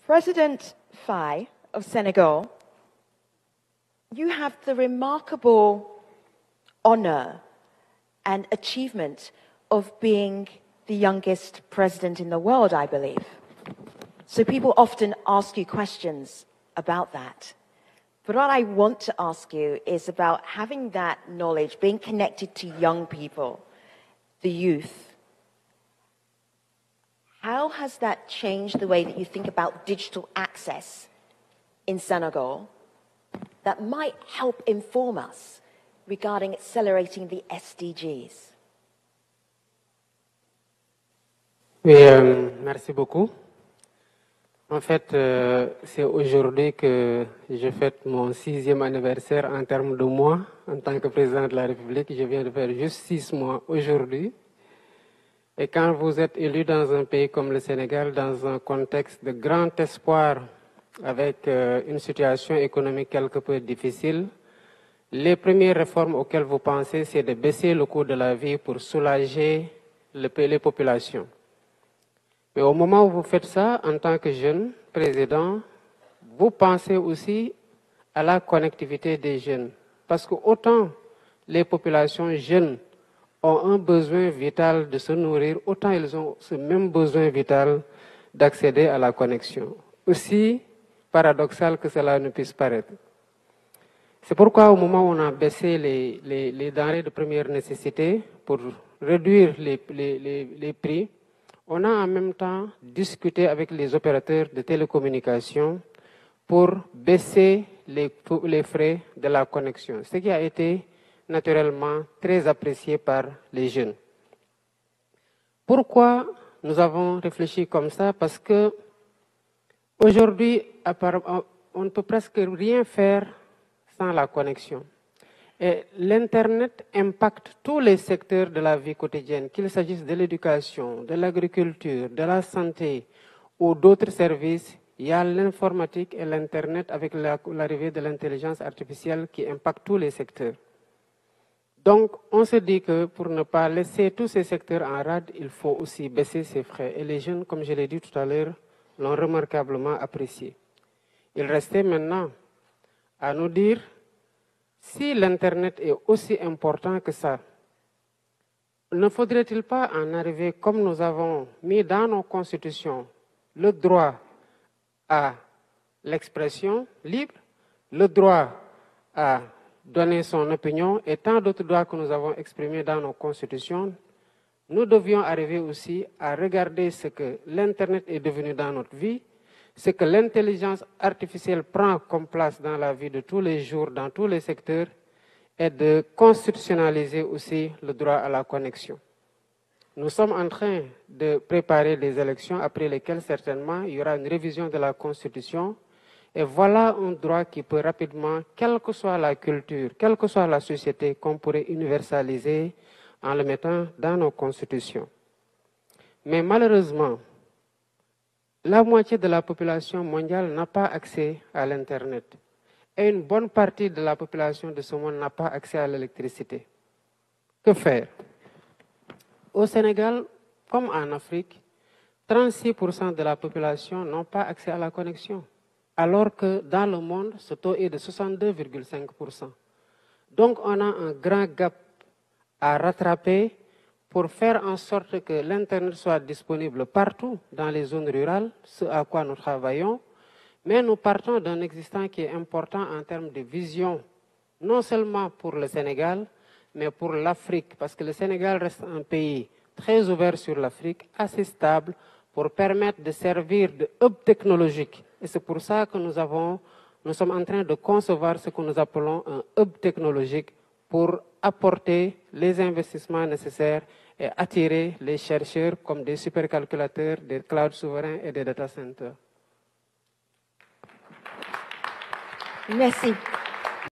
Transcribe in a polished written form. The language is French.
President Faye of Senegal, you have the remarkable honor and achievement of being the youngest president in the world, I believe. So people often ask you questions about that. But what I want to ask you is about having that knowledge, being connected to young people, the youth. How has that changed the way that you think about digital access in Senegal that might help inform us regarding accelerating the SDGs? Oui, merci beaucoup. En fait, c'est aujourd'hui que je fête mon 6e anniversaire en termes de mois. En tant que président de la République, je viens de faire juste 6 mois aujourd'hui. Et quand vous êtes élu dans un pays comme le Sénégal, dans un contexte de grand espoir, avec une situation économique quelque peu difficile, les premières réformes auxquelles vous pensez, c'est de baisser le coût de la vie pour soulager les populations. Mais au moment où vous faites ça, en tant que jeune président, vous pensez aussi à la connectivité des jeunes. Parce que autant les populations jeunes ont un besoin vital de se nourrir, autant ils ont ce même besoin vital d'accéder à la connexion. Aussi paradoxal que cela ne puisse paraître. C'est pourquoi au moment où on a baissé les denrées de première nécessité pour réduire les prix, on a en même temps discuté avec les opérateurs de télécommunications pour baisser les frais de la connexion, ce qui a été naturellement très apprécié par les jeunes. Pourquoi nous avons réfléchi comme ça? Parce que aujourd'hui, on ne peut presque rien faire sans la connexion. Et l'Internet impacte tous les secteurs de la vie quotidienne, qu'il s'agisse de l'éducation, de l'agriculture, de la santé ou d'autres services. Il y a l'informatique et l'Internet avec l'arrivée de l'intelligence artificielle qui impacte tous les secteurs. Donc, on se dit que pour ne pas laisser tous ces secteurs en rade, il faut aussi baisser ces frais. Et les jeunes, comme je l'ai dit tout à l'heure, l'ont remarquablement apprécié. Il restait maintenant à nous dire si l'Internet est aussi important que ça, ne faudrait-il pas en arriver, comme nous avons mis dans nos constitutions, le droit à l'expression libre, le droit à donner son opinion et tant d'autres droits que nous avons exprimés dans nos constitutions, nous devions arriver aussi à regarder ce que l'Internet est devenu dans notre vie, ce que l'intelligence artificielle prend comme place dans la vie de tous les jours, dans tous les secteurs, et de constitutionnaliser aussi le droit à la connexion. Nous sommes en train de préparer des élections après lesquelles certainement il y aura une révision de la Constitution. Et voilà un droit qui peut rapidement, quelle que soit la culture, quelle que soit la société, qu'on pourrait universaliser en le mettant dans nos constitutions. Mais malheureusement, la moitié de la population mondiale n'a pas accès à l'Internet. Et une bonne partie de la population de ce monde n'a pas accès à l'électricité. Que faire? Au Sénégal, comme en Afrique, 36% de la population n'ont pas accès à la connexion. Alors que dans le monde, ce taux est de 62,5%. Donc on a un grand gap à rattraper pour faire en sorte que l'Internet soit disponible partout dans les zones rurales, ce à quoi nous travaillons. Mais nous partons d'un existant qui est important en termes de vision, non seulement pour le Sénégal, mais pour l'Afrique, parce que le Sénégal reste un pays très ouvert sur l'Afrique, assez stable, pour permettre de servir de hub technologique. Et c'est pour ça que nous sommes en train de concevoir ce que nous appelons un hub technologique pour apporter les investissements nécessaires et attirer les chercheurs comme des supercalculateurs, des clouds souverains et des data centers. Merci.